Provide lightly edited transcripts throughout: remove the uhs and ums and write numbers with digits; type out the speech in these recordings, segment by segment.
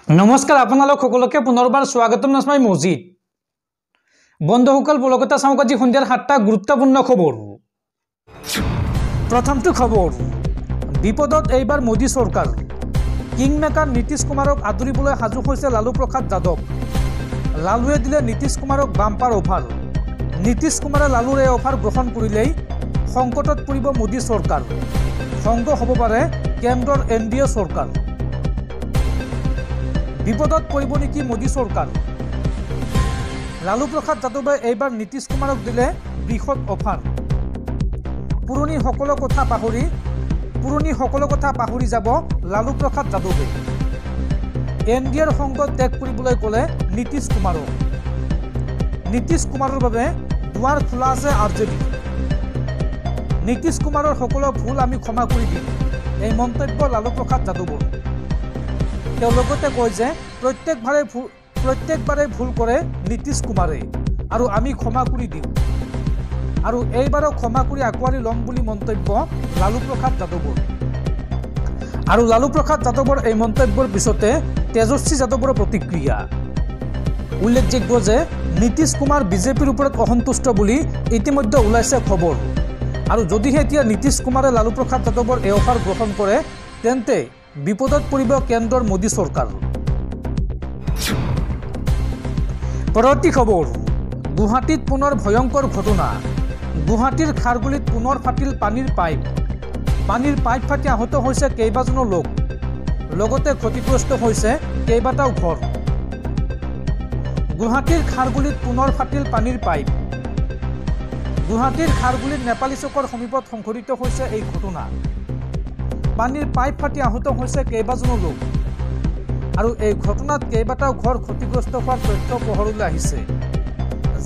নমস্কাৰ আপোনালোক সকলোকে পুনৰবাৰ স্বাগতম নাছমাই মজিদ বন্ধুসকল বলকতা চাওক আজি সন্ধিয়াৰ 7টা গুৰুত্বপূৰ্ণ খবৰ। প্ৰথমটো খবৰ, বিপদত এইবাৰ মোদী চৰকাৰ। কিংমেকাৰ নীতিশ কুমাৰক আদৰিবলৈ সাজু হৈছে লালু প্ৰসাদ যাদৱ। লালুৱে দিলে নীতিশ কুমাৰক বাম্পাৰ অফাৰ। নীতিশ কুমাৰে লালুৰ এই অফাৰ গ্ৰহণ কৰিলেই সংকটত পৰিব মোদী চৰকাৰ। ভংগ হ'ব পাৰে কেন্দ্ৰৰ NDA চৰকাৰ। বিপদত পৰিব নেকি মোদী চৰকাৰ? লালু প্ৰসাদ যাদৱে এইবাৰ নীতিশ কুমাৰক দিলে বৃহৎ অফাৰ। পুৰণি সকলো কথা পাহৰি যাব লালু প্ৰসাদ যাদৱে। NDAৰ সংগ ত্যাগ কৰিবলৈ ক'লে নীতিশ কুমাৰক। নীতিশ কুমাৰৰ বাবে দুৱাৰ খোলা আছে RJD। নীতিশ কুমাৰৰ সকলো ভুল আমি ক্ষমা কৰি দিম, এই মন্তব্য লালু প্ৰসাদ যাদৱৰ। তেওঁ লগতে কয় যে প্ৰত্যেকবাৰে ভুল কৰে নীতিশ কুমাৰে আৰু আমি ক্ষমা কৰি দিওঁ আৰু এইবাৰো ক্ষমা কৰি আঁকোৱালি ল'ম বুলি মন্তব্য লালু প্ৰসাদ যাদৱৰ। আৰু লালু প্ৰসাদ যাদৱৰ এই মন্তব্যৰ পিছতে তেজস্বী যাদৱৰ প্ৰতিক্ৰিয়া। উল্লেখযোগ্য যে নীতিশ কুমাৰ বিজেপিৰ ওপৰত অসন্তুষ্ট বুলি ইতিমধ্যে ওলাইছে খবৰ। আৰু যদিহে এতিয়া নীতিশ কুমাৰে লালু প্ৰসাদ যাদৱৰ এই অফাৰ গ্ৰহণ কৰে তেন্তে বিপদত পৰিব কেন্দ্ৰৰ মোদী চৰকাৰ। পৰৱৰ্তী খবৰ, গুৱাহাটীত পুনৰ ভয়ংকৰ ঘটনা। গুৱাহাটীৰ খাৰগুলিত পুনৰ ফাটিল পানীৰ পাইপ। পানীৰ পাইপ ফাটি আহত হৈছে কেইবাজনো লোক, লগতে ক্ষতিগ্ৰস্ত হৈছে কেইবাটাও ঘৰ। গুৱাহাটীৰ খাৰগুলিত পুনৰ ফাটিল পানীৰ পাইপ। গুৱাহাটীৰ খাৰগুলিত নেপালী চকৰ সমীপত সংঘটিত হৈছে এই ঘটনা। পানীৰ পাইপ ফাটি আহত হৈছে কেইবাজনো লোক আৰু এই ঘটনাত কেইবাটাও ঘৰ ক্ষতিগ্ৰস্ত হোৱাৰ তথ্য পোহৰলৈ আহিছে।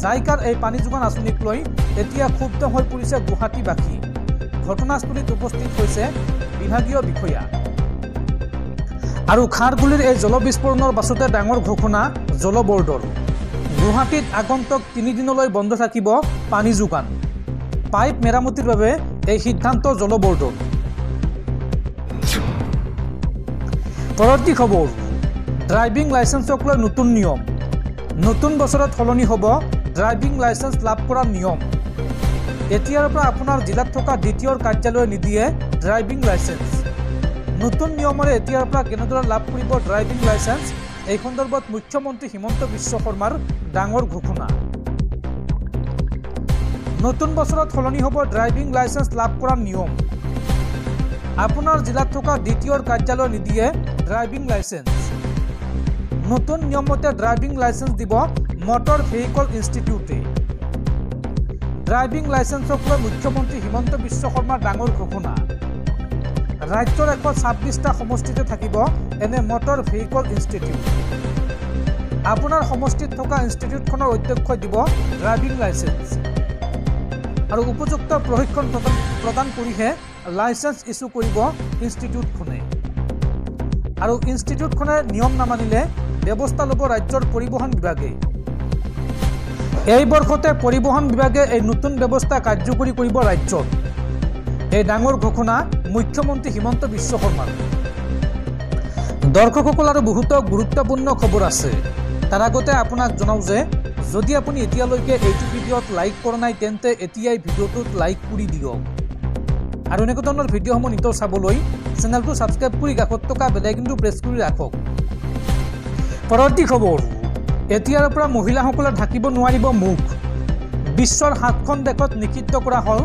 জাইকাৰ এই পানী যোগান আঁচনিক লৈ এতিয়া ক্ষুব্ধ হৈ পৰিছে গুৱাহাটীবাসী। ঘটনাস্থলীত উপস্থিত হৈছে বিভাগীয় বিষয়া। আৰু খাৰগুলিৰ এই জলবিস্ফোৰণৰ পাছতে ডাঙৰ ঘোষণা জল বৰ্ডৰ। গুৱাহাটীত আগন্তুক 3 দিনলৈ বন্ধ থাকিব পানী যোগান। পাইপ মেৰামতিৰ বাবে এই সিদ্ধান্ত জল বৰ্ডৰ। পৰৱৰ্তী খবৰ, ড্ৰাইভিং লাইচেন্সক লৈ নতুন নিয়ম। নতুন বছৰত সলনি হ'ব ড্ৰাইভিং লাইচেন্স লাভ কৰাৰ নিয়ম। এতিয়াৰ পৰা আপোনাৰ জিলাত থকা DTOৰ কাৰ্যালয়ে নিদিয়ে ড্ৰাইভিং লাইচেন্স। নতুন নিয়মৰে এতিয়াৰ পৰা কেনেদৰে লাভ কৰিব ড্ৰাইভিং লাইচেন্স, এই সন্দৰ্ভত মুখ্যমন্ত্ৰী হিমন্ত বিশ্ব শৰ্মাৰ ডাঙৰ ঘোষণা। নতুন বছৰত সলনি হ'ব ড্ৰাইভিং লাইচেন্স লাভ কৰাৰ নিয়ম। আপোনাৰ জিলাত থকা DTOৰ কাৰ্যালয়ে নিদিয়ে ড্ৰাইভিং লাইচেন্স। নতুন নিয়মতে ড্ৰাইভিং লাইচেন্স দিব মটৰ ভেহিকল ইনষ্টিটিউটে। ড্ৰাইভিং লাইচেন্সক লৈ মুখ্যমন্ত্ৰী হিমন্ত বিশ্ব শৰ্মাৰ ডাঙৰ ঘোষণা। ৰাজ্যৰ 126টা সমষ্টিতে থাকিব এনে মটৰ ভেহিকল ইনষ্টিটিউট। আপোনাৰ সমষ্টিত থকা ইনষ্টিটিউটখনৰ অধ্যক্ষই দিব ড্ৰাইভিং লাইচেন্স আৰু উপযুক্ত প্ৰশিক্ষণ প্ৰদান কৰিহে লাইচেন্স ইছ্যু কৰিব ইনষ্টিটিউটখনে। আৰু ইনষ্টিটিউটখনে নিয়ম নামানিলে ব্যৱস্থা ল'ব ৰাজ্যৰ পৰিবহণ বিভাগে। এই বৰ্ষতে পৰিবহণ বিভাগে এই নতুন ব্যৱস্থা কাৰ্যকৰী কৰিব ৰাজ্যত। এই ডাঙৰ ঘোষণা মুখ্যমন্ত্ৰী হিমন্ত বিশ্ব শৰ্মাৰ। দৰ্শকসকল আৰু বহুতো গুৰুত্বপূৰ্ণ খবৰ আছে। তাৰ আগতে আপোনাক জনাওঁ যে যদি আপুনি এতিয়ালৈকে এইটো ভিডিঅ'ত লাইক কৰা নাই তেন্তে এতিয়াই ভিডিঅ'টোত লাইক কৰি দিয়ক আৰু এনেকুৱা ধৰণৰ ভিডিঅ'সমূহ নিতৌ চাবলৈ চেনেলটো ছাবস্ক্ৰাইব কৰি কাষত থকা বেল আইকনটো প্ৰেছ কৰি ৰাখক। পৰৱৰ্তী খবৰ, এতিয়াৰ পৰা মহিলাসকলে ঢাকিব নোৱাৰিব মুখ। বিশ্বৰ 7খন দেশত নিষিদ্ধ কৰা হ'ল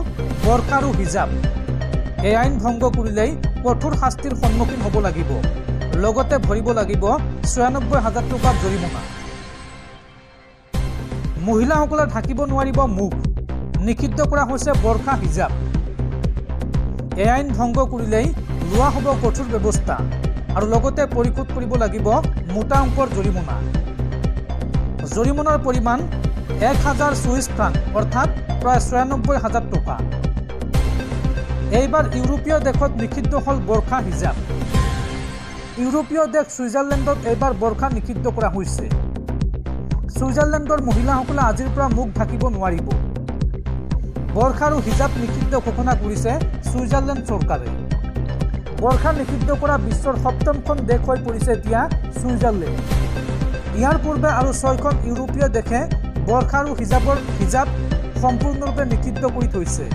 বৰ্ষা আৰু হিজাব। এই আইন ভংগ কৰিলেই কঠোৰ শাস্তিৰ সন্মুখীন হ'ব লাগিব, লগতে ভৰিব লাগিব 96,000 টকাৰ জৰিমনা। মহিলাসকলে ঢাকিব নোৱাৰিব মুখ, নিষিদ্ধ কৰা হৈছে বৰ্ষা হিজাব। এই আইন ভংগ কৰিলেই লোৱা হ'ব কঠোৰ ব্যৱস্থা আৰু লগতে পৰিশোধ কৰিব লাগিব মোটা অংকৰ জৰিমনা। জৰিমনাৰ পৰিমাণ 1000 সুইচ ফ্ৰাংক অৰ্থাৎ প্ৰায় 96,000 টকা। এইবাৰ ইউৰোপীয় দেশত নিষিদ্ধ হ'ল বৰ্ষা হিজাব। ইউৰোপীয় দেশ ছুইজাৰলেণ্ডত এইবাৰ বৰ্ষা নিষিদ্ধ কৰা হৈছে। ছুইজাৰলেণ্ডৰ মহিলাসকলে আজিৰ পৰা মুখ ঢাকিব নোৱাৰিব। বৰ্ষা আৰু হিজাব নিষিদ্ধ ঘোষণা কৰিছে ছুইজাৰলেণ্ড চৰকাৰে। বৰ্ষা নিষিদ্ধ কৰা বিশ্বৰ 7খন দেশ হৈ পৰিছে এতিয়া ছুইজাৰলেণ্ড। ইয়াৰ পূৰ্বে আৰু 6খন ইউৰোপীয় দেশে বৰ্ষা আৰু হিজাব সম্পূৰ্ণৰূপে নিষিদ্ধ কৰি থৈছে।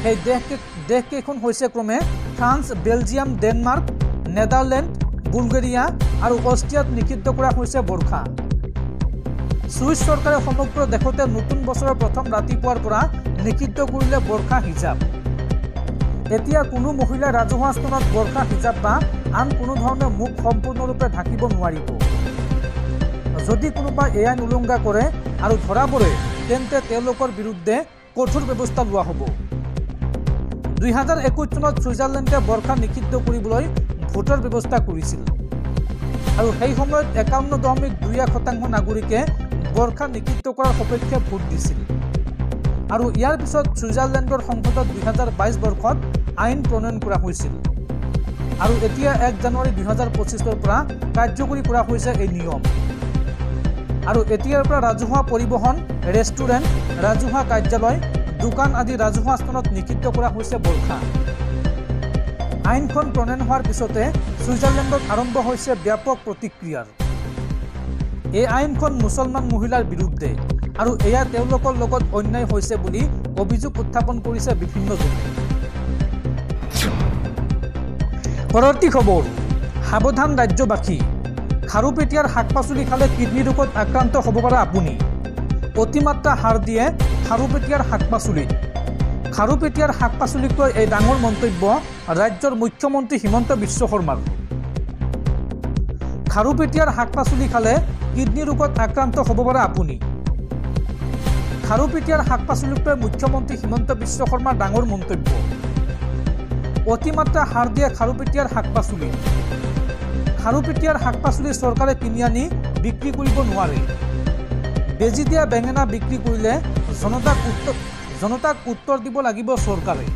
সেই দেশকেইখন হৈছে ক্ৰমে France, Belgium, Denmark, Netherland, Bulgaria আৰু অষ্ট্ৰিয়াত নিষিদ্ধ কৰা হৈছে বৰ্ষা। ছুইচ চৰকাৰে সমগ্ৰ দেশতে নতুন বছৰৰ প্ৰথম ৰাতিপুৱাৰ পৰা নিষিদ্ধ কৰিলে বৰ্ষা হিজাব। এতিয়া কোনো মহিলাই ৰাজহুৱা স্থানত বৰ্ষা হিজাব বা আন কোনো ধৰণে মুখ সম্পূৰ্ণৰূপে ঢাকিব নোৱাৰিব। যদি কোনোবাই এই আইন উলংঘা কৰে আৰু ধৰা পৰে তেন্তে তেওঁলোকৰ বিৰুদ্ধে কঠোৰ ব্যৱস্থা লোৱা হ'ব। 2021 চনত ছুইজাৰলেণ্ডে বৰ্ষা নিষিদ্ধ কৰিবলৈ ভোটৰ ব্যৱস্থা কৰিছিল আৰু সেই সময়ত 51.21% নাগৰিকে বৰ্ষা নিষিদ্ধ কৰাৰ সপক্ষে ভোট দিছিল আৰু ইয়াৰ পিছত ছুইজাৰলেণ্ডৰ সংসদত 2022 বৰ্ষত আইন প্ৰণয়ন কৰা হৈছিল আৰু এতিয়া 1 জানুৱাৰী 2025 পৰা কাৰ্যকৰী কৰা হৈছে এই নিয়ম। আৰু এতিয়াৰ পৰা ৰাজহুৱা পৰিবহণ, ৰেষ্টুৰেণ্ট, ৰাজহুৱা কাৰ্যালয়, দোকান আদি ৰাজহুৱা স্থানত নিষিদ্ধ কৰা হৈছে বৰ্ষা। আইনখন প্ৰণয়ন হোৱাৰ পিছতে ছুইজাৰলেণ্ডত আৰম্ভ হৈছে ব্যাপক প্ৰতিক্ৰিয়াৰ। এই আইনখন মুছলমান মহিলাৰ বিৰুদ্ধে আৰু এয়া তেওঁলোকৰ লগত অন্যায় হৈছে বুলি অভিযোগ উত্থাপন কৰিছে বিভিন্নজনে। পৰৱৰ্তী খবৰ, সাৱধান ৰাজ্যবাসী। খাৰুপেটীয়াৰ শাক পাচলি খালে কিডনী ৰোগত আক্ৰান্ত হ'ব পাৰে আপুনি। অতিমাত্ৰা সাৰ দিয়ে খাৰুপেটীয়াৰ শাক পাচলিত। খাৰুপেটীয়াৰ শাক পাচলিক লৈ এই ডাঙৰ মন্তব্য ৰাজ্যৰ মুখ্যমন্ত্ৰী হিমন্ত বিশ্ব শৰ্মাৰ। খাৰুপেটীয়াৰ শাক পাচলি খালে কিডনী ৰোগত আক্ৰান্ত হ'ব পাৰে আপুনি। খাৰুপেটীয়াৰ শাক পাচলিক লৈ মুখ্যমন্ত্ৰী হিমন্ত বিশ্ব শৰ্মাৰ ডাঙৰ মন্তব্য। অতিমাত্ৰা সাৰ দিয়ে খাৰুপেটীয়াৰ শাক পাচলি। খাৰুপেটীয়াৰ শাক পাচলি চৰকাৰে কিনি আনি বিক্ৰী কৰিব নোৱাৰে। বেজী দিয়া বেঙেনা বিক্ৰী কৰিলে জনতাক উত্তৰ দিব লাগিব চৰকাৰে।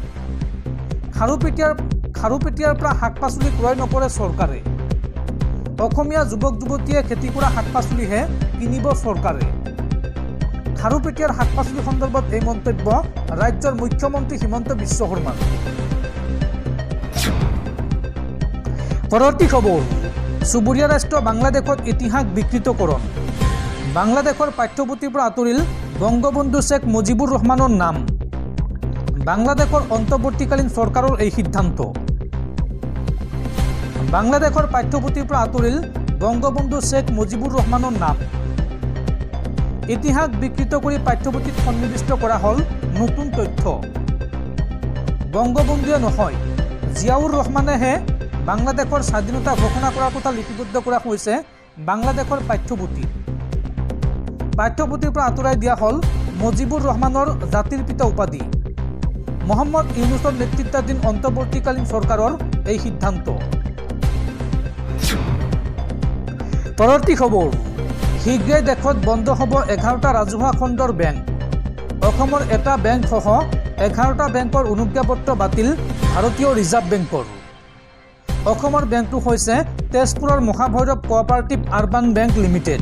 খাৰুপেটীয়াৰ পৰা শাক পাচলি ক্ৰয় নকৰে চৰকাৰে। অসমীয়া যুৱক যুৱতীয়ে খেতি কৰা শাক পাচলিহে কিনিব চৰকাৰে। খাৰুপেটীয়াৰ শাক পাচলি সন্দৰ্ভত এই মন্তব্য ৰাজ্যৰ মুখ্যমন্ত্ৰী হিমন্ত বিশ্ব শৰ্মাৰ। পৰৱৰ্তী খবৰ, চুবুৰীয়া ৰাষ্ট্ৰ বাংলাদেশত ইতিহাস বিকৃতকৰণ। বাংলাদেশৰ পাঠ্যপুথিৰ পৰা আঁতৰিল বংগবন্ধু শ্বেখ মুজিবুৰ ৰহমানৰ নাম। বাংলাদেশৰ অন্তৰ্বৰ্তীকালীন চৰকাৰৰ এই সিদ্ধান্ত। বাংলাদেশৰ পাঠ্যপুথিৰ পৰা আঁতৰিল বংগবন্ধু শ্বেখ মুজিবুৰ ৰহমানৰ নাম। ইতিহাস বিকৃত কৰি পাঠ্যপুথিত সন্নিৱিষ্ট কৰা হ'ল নতুন তথ্য। বংগবন্ধুৱে নহয়, জিয়াউৰ ৰহমানেহে বাংলাদেশৰ স্বাধীনতা ঘোষণা কৰাৰ কথা লিপিবদ্ধ কৰা হৈছে বাংলাদেশৰ পাঠ্যপুথিৰ পৰা আঁতৰাই দিয়া হ'ল মুজিবুৰ ৰহমানৰ জাতিৰ পিতা উপাধি। মহম্মদ ইউনুছৰ নেতৃত্বাধীন অন্তৰ্বৰ্তীকালীন চৰকাৰৰ এই সিদ্ধান্ত। পৰৱৰ্তী খবৰ, শীঘ্ৰেই দেশত বন্ধ হ'ব 11টা ৰাজহুৱা খণ্ডৰ বেংক। অসমৰ এটা বেংক সহ 11টা বেংকৰ অনুজ্ঞাপত্ৰ বাতিল ভাৰতীয় ৰিজাৰ্ভ বেংকৰ। অসমৰ বেংকটো হৈছে তেজপুৰৰ Mahabhairab cooperative urban bank limited.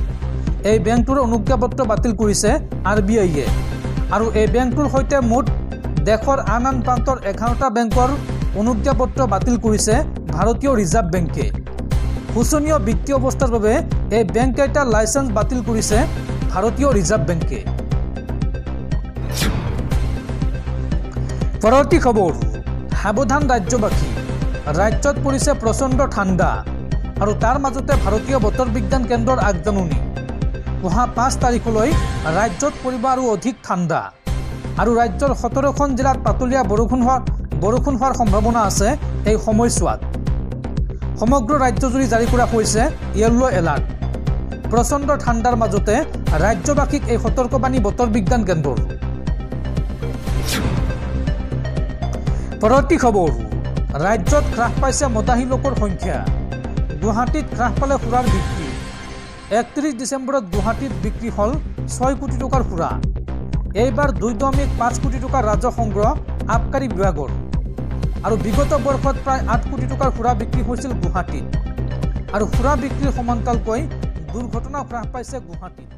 এই বেংকটোৰ অনুজ্ঞাপত্ৰ বাতিল কৰিছে RBIয়ে আৰু এই বেংকটোৰ সৈতে মুঠ দেশৰ আন প্ৰান্তৰ 11টা বেংকৰ অনুজ্ঞাপত্ৰ বাতিল কৰিছে ভাৰতীয় ৰিজাৰ্ভ বেংকে। শোচনীয় বিত্তীয় অৱস্থাৰ বাবে এই বেংককেইটাৰ লাইচেন্স বাতিল কৰিছে ভাৰতীয় ৰিজাৰ্ভ বেংকে। পৰৱৰ্তী খবৰ, সাৱধান ৰাজ্যবাসী। ৰাজ্যত পৰিছে প্ৰচণ্ড ঠাণ্ডা আৰু তাৰ মাজতে ভাৰতীয় বতৰ বিজ্ঞান কেন্দ্ৰৰ আগজাননী। অহা 5 তাৰিখলৈ ৰাজ্যত পৰিব আৰু অধিক ঠাণ্ডা আৰু ৰাজ্যৰ 17খন জিলাত পাতলীয়া বৰষুণ হোৱাৰ সম্ভাৱনা আছে। এই সময়ছোৱাত সমগ্ৰ ৰাজ্যজুৰি জাৰি কৰা হৈছে য়েল্লো এলাৰ্ট। প্ৰচণ্ড ঠাণ্ডাৰ মাজতে ৰাজ্যবাসীক এই সতৰ্কবাণী বতৰ বিজ্ঞান কেন্দ্ৰৰ। পৰৱৰ্তী খবৰ, ৰাজ্যত হ্ৰাস পাইছে মদাহী লোকৰ সংখ্যা। গুৱাহাটীত হ্ৰাস পালে সুৰাৰ বিক্ৰী। 31 ডিচেম্বৰত গুৱাহাটীত বিক্ৰী হ'ল 6 কোটি টকাৰ সুৰা। এইবাৰ 2.5 কোটি টকাৰ ৰাজহ সংগ্ৰহ আবকাৰী বিভাগৰ আৰু বিগত বৰ্ষত প্ৰায় 8 কোটি টকাৰ সুৰা বিক্ৰী হৈছিল গুৱাহাটীত আৰু সুৰা বিক্ৰীৰ সমান্তৰালকৈ দুৰ্ঘটনা হ্ৰাস পাইছে গুৱাহাটীত।